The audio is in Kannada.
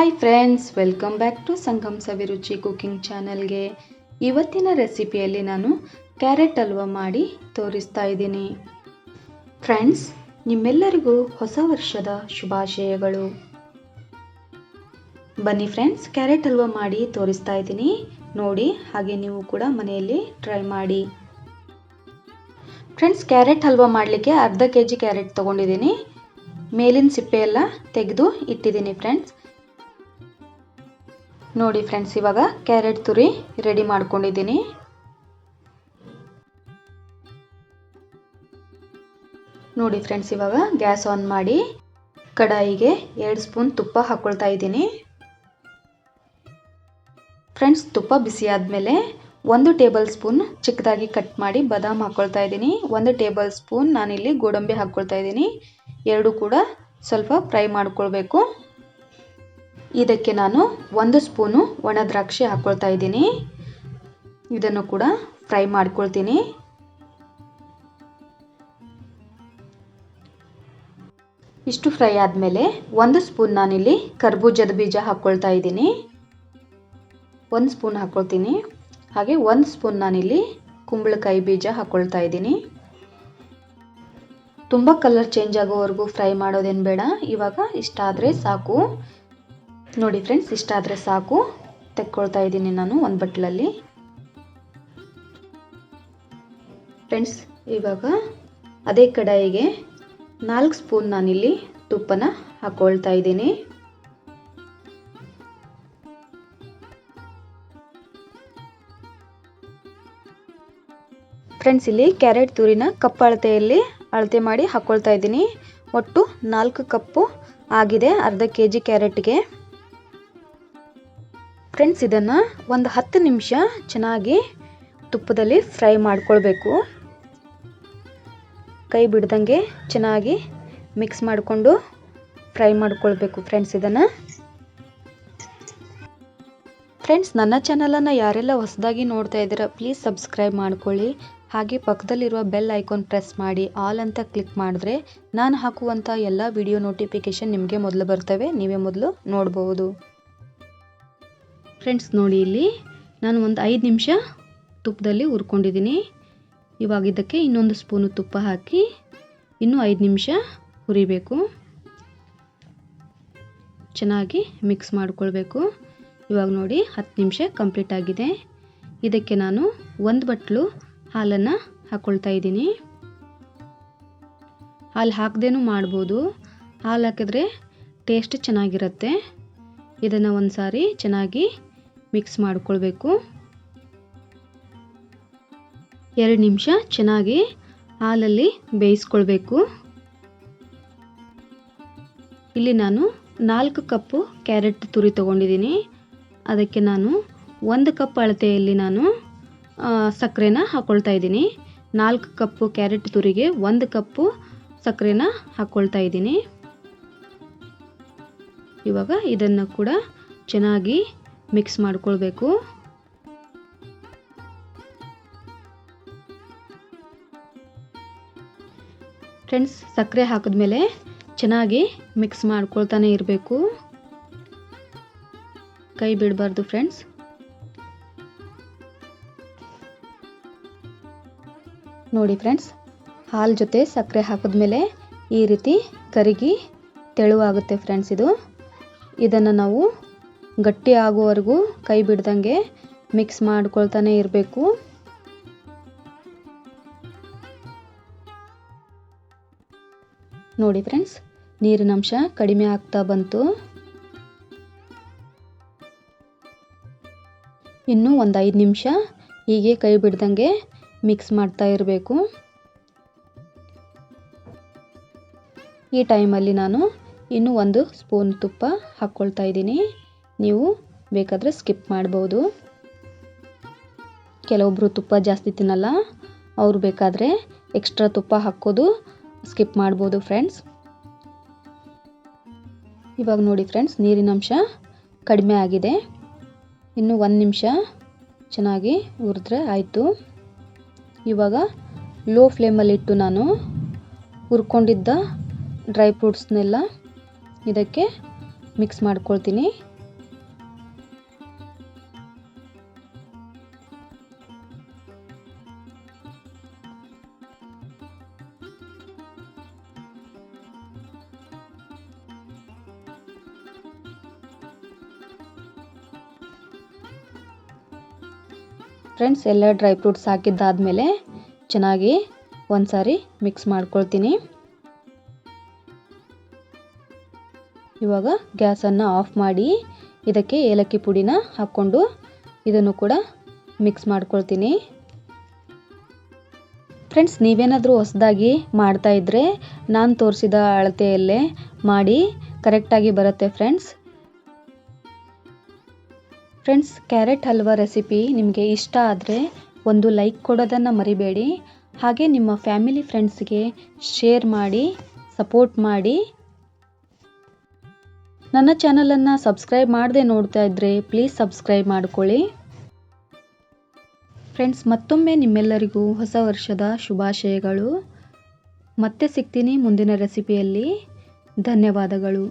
Hi friends, welcome back to Sangam Saviruchi cooking ಚಾನಲ್ಗೆ. ಇವತ್ತಿನ ರೆಸಿಪಿಯಲ್ಲಿ ನಾನು ಕ್ಯಾರೆಟ್ ಹಲ್ವಾ ಮಾಡಿ ತೋರಿಸ್ತಾ ಇದ್ದೀನಿ. ಫ್ರೆಂಡ್ಸ್, ನಿಮ್ಮೆಲ್ಲರಿಗೂ ಹೊಸ ವರ್ಷದ ಶುಭಾಶಯಗಳು. ಬನ್ನಿ ಫ್ರೆಂಡ್ಸ್, ಕ್ಯಾರೆಟ್ ಹಲ್ವಾ ಮಾಡಿ ತೋರಿಸ್ತಾ ಇದ್ದೀನಿ. ನೋಡಿ, ಹಾಗೆ ನೀವು ಕೂಡ ಮನೆಯಲ್ಲಿ ಟ್ರೈ ಮಾಡಿ. ಫ್ರೆಂಡ್ಸ್, ಕ್ಯಾರೆಟ್ ಹಲ್ವಾ ಮಾಡಲಿಕ್ಕೆ ಅರ್ಧ ಕೆಜಿ ಕ್ಯಾರೆಟ್ ತೊಗೊಂಡಿದ್ದೀನಿ. ಮೇಲಿನ ಸಿಪ್ಪೆ ಎಲ್ಲ ತೆಗೆದು ಇಟ್ಟಿದ್ದೀನಿ ಫ್ರೆಂಡ್ಸ್. ನೋಡಿ ಫ್ರೆಂಡ್ಸ್, ಇವಾಗ ಕ್ಯಾರೆಟ್ ತುರಿ ರೆಡಿ ಮಾಡ್ಕೊಂಡಿದ್ದೀನಿ. ನೋಡಿ ಫ್ರೆಂಡ್ಸ್, ಇವಾಗ ಗ್ಯಾಸ್ ಆನ್ ಮಾಡಿ ಕಡಾಯಿಗೆ 2 ಸ್ಪೂನ್ ತುಪ್ಪ ಹಾಕ್ಕೊಳ್ತಾ ಇದ್ದೀನಿ. ಫ್ರೆಂಡ್ಸ್, ತುಪ್ಪ ಬಿಸಿ ಆದಮೇಲೆ 1 ಟೇಬಲ್ ಸ್ಪೂನ್ ಚಿಕ್ಕದಾಗಿ ಕಟ್ ಮಾಡಿ ಬಾದಾಮ್ ಹಾಕ್ಕೊಳ್ತಾ ಇದ್ದೀನಿ. 1 ಟೇಬಲ್ ಸ್ಪೂನ್ ನಾನಿಲ್ಲಿ ಗೋಡಂಬಿ ಹಾಕ್ಕೊಳ್ತಾ ಇದ್ದೀನಿ. ಎರಡು ಕೂಡ ಸ್ವಲ್ಪ ಫ್ರೈ ಮಾಡ್ಕೊಳ್ಬೇಕು. ಇದಕ್ಕೆ ನಾನು 1 ಸ್ಪೂನು ಒಣ ದ್ರಾಕ್ಷಿ ಹಾಕ್ಕೊಳ್ತಾ ಇದ್ದೀನಿ. ಇದನ್ನು ಕೂಡ ಫ್ರೈ ಮಾಡ್ಕೊಳ್ತೀನಿ. ಇಷ್ಟು ಫ್ರೈ ಆದಮೇಲೆ 1 ಸ್ಪೂನ್ ನಾನಿಲ್ಲಿ ಕರ್ಬೂಜದ ಬೀಜ ಹಾಕ್ಕೊಳ್ತಾ ಇದ್ದೀನಿ. 1 ಸ್ಪೂನ್ ಹಾಕ್ಕೊಳ್ತೀನಿ. ಹಾಗೆ 1 ಸ್ಪೂನ್ ನಾನಿಲ್ಲಿ ಕುಂಬಳಕಾಯಿ ಬೀಜ ಹಾಕ್ಕೊಳ್ತಾ ಇದ್ದೀನಿ. ತುಂಬ ಕಲರ್ ಚೇಂಜ್ ಆಗೋವರೆಗೂ ಫ್ರೈ ಮಾಡೋದೇನು ಬೇಡ. ಇವಾಗ ಇಷ್ಟಾದರೆ ಸಾಕು. ನೋಡಿ ಫ್ರೆಂಡ್ಸ್, ಇಷ್ಟಾದರೆ ಸಾಕು. ತೆಕ್ಕೊಳ್ತಾ ಇದ್ದೀನಿ ನಾನು ಒಂದು ಬಟ್ಲಲ್ಲಿ. ಫ್ರೆಂಡ್ಸ್, ಇವಾಗ ಅದೇ ಕಡಾಯಿಗೆ 4 ಸ್ಪೂನ್ ನಾನಿಲ್ಲಿ ತುಪ್ಪನ ಹಾಕ್ಕೊಳ್ತಾ ಇದ್ದೀನಿ. ಫ್ರೆಂಡ್ಸ್, ಇಲ್ಲಿ ಕ್ಯಾರೆಟ್ ತುರಿನ ಕಪ್ ಅಳತೆಯಲ್ಲಿ ಅಳತೆ ಮಾಡಿ ಹಾಕ್ಕೊಳ್ತಾ ಇದ್ದೀನಿ. ಒಟ್ಟು 4 ಕಪ್ಪು ಆಗಿದೆ ಅರ್ಧ ಕೆಜಿ ಕ್ಯಾರೆಟ್ಗೆ. ಫ್ರೆಂಡ್ಸ್, ಇದನ್ನು ಒಂದು 10 ನಿಮಿಷ ಚೆನ್ನಾಗಿ ತುಪ್ಪದಲ್ಲಿ ಫ್ರೈ ಮಾಡ್ಕೊಳ್ಬೇಕು. ಕೈ ಬಿಡ್ದಂಗೆ ಚೆನ್ನಾಗಿ ಮಿಕ್ಸ್ ಮಾಡಿಕೊಂಡು ಫ್ರೈ ಮಾಡ್ಕೊಳ್ಬೇಕು ಫ್ರೆಂಡ್ಸ್ ಇದನ್ನು. ಫ್ರೆಂಡ್ಸ್, ನನ್ನ ಚಾನಲನ್ನು ಯಾರೆಲ್ಲ ಹೊಸದಾಗಿ ನೋಡ್ತಾ ಇದ್ದೀರಾ ಪ್ಲೀಸ್ ಸಬ್ಸ್ಕ್ರೈಬ್ ಮಾಡ್ಕೊಳ್ಳಿ. ಹಾಗೆ ಪಕ್ಕದಲ್ಲಿರುವ ಬೆಲ್ ಐಕಾನ್ ಪ್ರೆಸ್ ಮಾಡಿ ಆಲ್ ಅಂತ ಕ್ಲಿಕ್ ಮಾಡಿದ್ರೆ ನಾನು ಹಾಕುವಂಥ ಎಲ್ಲ ವಿಡಿಯೋ ನೋಟಿಫಿಕೇಷನ್ ನಿಮಗೆ ಮೊದಲು ಬರ್ತವೆ, ನೀವೇ ಮೊದಲು ನೋಡ್ಬೋದು. ಫ್ರೆಂಡ್ಸ್, ನೋಡಿ ಇಲ್ಲಿ ನಾನು ಒಂದು 5 ನಿಮಿಷ ತುಪ್ಪದಲ್ಲಿ ಹುರ್ಕೊಂಡಿದ್ದೀನಿ. ಇವಾಗ ಇದಕ್ಕೆ ಇನ್ನೊಂದು ಸ್ಪೂನು ತುಪ್ಪ ಹಾಕಿ ಇನ್ನೂ 5 ನಿಮಿಷ ಹುರಿಬೇಕು. ಚೆನ್ನಾಗಿ ಮಿಕ್ಸ್ ಮಾಡ್ಕೊಳ್ಬೇಕು. ಇವಾಗ ನೋಡಿ 10 ನಿಮಿಷ ಕಂಪ್ಲೀಟ್ ಆಗಿದೆ. ಇದಕ್ಕೆ ನಾನು 1 ಬಟ್ಲು ಹಾಲನ್ನು ಹಾಕ್ಕೊಳ್ತಾ ಇದ್ದೀನಿ. ಹಾಲು ಹಾಕದೇನೂ ಮಾಡ್ಬೋದು. ಹಾಲು ಹಾಕಿದ್ರೆ ಟೇಸ್ಟ್ ಚೆನ್ನಾಗಿರುತ್ತೆ. ಇದನ್ನು ಒಂದು ಸಾರಿ ಚೆನ್ನಾಗಿ ಮಿಕ್ಸ್ ಮಾಡ್ಕೊಳ್ಬೇಕು. 2 ನಿಮಿಷ ಚೆನ್ನಾಗಿ ಹಾಲಲ್ಲಿ ಬೇಯಿಸ್ಕೊಳ್ಬೇಕು. ಇಲ್ಲಿ ನಾನು 4 ಕಪ್ಪು ಕ್ಯಾರೆಟ್ ತುರಿ ತೊಗೊಂಡಿದ್ದೀನಿ. ಅದಕ್ಕೆ ನಾನು 1 ಕಪ್ ಅಳತೆಯಲ್ಲಿ ನಾನು ಸಕ್ಕರೆನ ಹಾಕ್ಕೊಳ್ತಾ ಇದ್ದೀನಿ. 4 ಕಪ್ಪು ಕ್ಯಾರೆಟ್ ತುರಿಗೆ 1 ಕಪ್ಪು ಸಕ್ಕರೆನ ಹಾಕ್ಕೊಳ್ತಾ ಇದ್ದೀನಿ. ಇವಾಗ ಇದನ್ನು ಕೂಡ ಚೆನ್ನಾಗಿ ಮಿಕ್ಸ್ ಮಾಡ್ಕೊಳ್ಬೇಕು. ಫ್ರೆಂಡ್ಸ್, ಸಕ್ಕರೆ ಹಾಕಿದ್ಮೇಲೆ ಚೆನ್ನಾಗಿ ಮಿಕ್ಸ್ ಮಾಡ್ಕೊಳ್ತಾನೆ ಇರಬೇಕು. ಕೈ ಬಿಡಬಾರ್ದು ಫ್ರೆಂಡ್ಸ್. ನೋಡಿ ಫ್ರೆಂಡ್ಸ್, ಹಾಲು ಜೊತೆ ಸಕ್ಕರೆ ಹಾಕಿದ್ಮೇಲೆ ಈ ರೀತಿ ಕರಗಿ ತೆಳುವಾಗುತ್ತೆ ಫ್ರೆಂಡ್ಸ್. ಇದನ್ನು ನಾವು ಗಟ್ಟಿ ಆಗುವವರೆಗೂ ಕೈ ಬಿಡ್ದಂಗೆ ಮಿಕ್ಸ್ ಮಾಡ್ಕೊಳ್ತಾನೆ ಇರಬೇಕು. ನೋಡಿ ಫ್ರೆಂಡ್ಸ್, ನೀರಿನ ಅಂಶ ಕಡಿಮೆ ಆಗ್ತಾ ಬಂತು. ಇನ್ನೂ ಒಂದು 5 ನಿಮಿಷ ಹೀಗೆ ಕೈ ಬಿಡ್ದಂಗೆ ಮಿಕ್ಸ್ ಮಾಡ್ತಾ ಇರಬೇಕು. ಈ ಟೈಮಲ್ಲಿ ನಾನು ಇನ್ನೂ 1 ಸ್ಪೂನ್ ತುಪ್ಪ ಹಾಕ್ಕೊಳ್ತಾ ಇದ್ದೀನಿ. ನೀವು ಬೇಕಾದರೆ ಸ್ಕಿಪ್ ಮಾಡ್ಬೋದು. ಕೆಲವೊಬ್ಬರು ತುಪ್ಪ ಜಾಸ್ತಿ ತಿನ್ನಲ್ಲ, ಅವರು ಬೇಕಾದರೆ ಎಕ್ಸ್ಟ್ರಾ ತುಪ್ಪ ಹಾಕೋದು ಸ್ಕಿಪ್ ಮಾಡ್ಬೋದು ಫ್ರೆಂಡ್ಸ್. ಇವಾಗ ನೋಡಿ ಫ್ರೆಂಡ್ಸ್, ನೀರಿನ ಅಂಶ ಕಡಿಮೆ ಆಗಿದೆ. ಇನ್ನೂ 1 ನಿಮಿಷ ಚೆನ್ನಾಗಿ ಹುರಿದ್ರೆ ಆಯಿತು. ಇವಾಗ ಲೋ ಫ್ಲೇಮಲ್ಲಿಟ್ಟು ನಾನು ಹುರ್ಕೊಂಡಿದ್ದ ಡ್ರೈ ಫ್ರೂಟ್ಸ್ನೆಲ್ಲ ಇದಕ್ಕೆ ಮಿಕ್ಸ್ ಮಾಡ್ಕೊಳ್ತೀನಿ. ಫ್ರೆಂಡ್ಸ್, ಎಲ್ಲ ಡ್ರೈ ಫ್ರೂಟ್ಸ್ ಹಾಕಿದ್ದಾದಮೇಲೆ ಚೆನ್ನಾಗಿ ಒಂದು ಸಾರಿ ಮಿಕ್ಸ್ ಮಾಡ್ಕೊಳ್ತೀನಿ. ಇವಾಗ ಗ್ಯಾಸನ್ನು ಆಫ್ ಮಾಡಿ ಇದಕ್ಕೆ ಏಲಕ್ಕಿ ಪುಡಿನ ಹಾಕ್ಕೊಂಡು ಇದನ್ನು ಕೂಡ ಮಿಕ್ಸ್ ಮಾಡ್ಕೊಳ್ತೀನಿ. ಫ್ರೆಂಡ್ಸ್, ನೀವೇನಾದರೂ ಹೊಸದಾಗಿ ಮಾಡ್ತಾ ಇದ್ದರೆ ನಾನು ತೋರಿಸಿದ ಅಳತೆಯಲ್ಲೇ ಮಾಡಿ, ಕರೆಕ್ಟಾಗಿ ಬರುತ್ತೆ friends. Friends, carrot halwa recipe ನಿಮಗೆ ಇಷ್ಟ ಆದರೆ ಒಂದು ಲೈಕ್ ಕೊಡೋದನ್ನು ಮರಿಬೇಡಿ. ಹಾಗೆ ನಿಮ್ಮ ಫ್ಯಾಮಿಲಿ ಫ್ರೆಂಡ್ಸ್ಗೆ ಶೇರ್ ಮಾಡಿ, ಸಪೋರ್ಟ್ ಮಾಡಿ. ನನ್ನ ಚಾನಲನ್ನು ಸಬ್ಸ್ಕ್ರೈಬ್ ಮಾಡದೆ ನೋಡ್ತಾ ಇದ್ದರೆ ಪ್ಲೀಸ್ ಸಬ್ಸ್ಕ್ರೈಬ್ ಮಾಡ್ಕೊಳ್ಳಿ. ಫ್ರೆಂಡ್ಸ್, ಮತ್ತೊಮ್ಮೆ ನಿಮ್ಮೆಲ್ಲರಿಗೂ ಹೊಸ ವರ್ಷದ ಶುಭಾಶಯಗಳು. ಮತ್ತೆ ಸಿಗ್ತೀನಿ ಮುಂದಿನ ರೆಸಿಪಿಯಲ್ಲಿ. ಧನ್ಯವಾದಗಳು.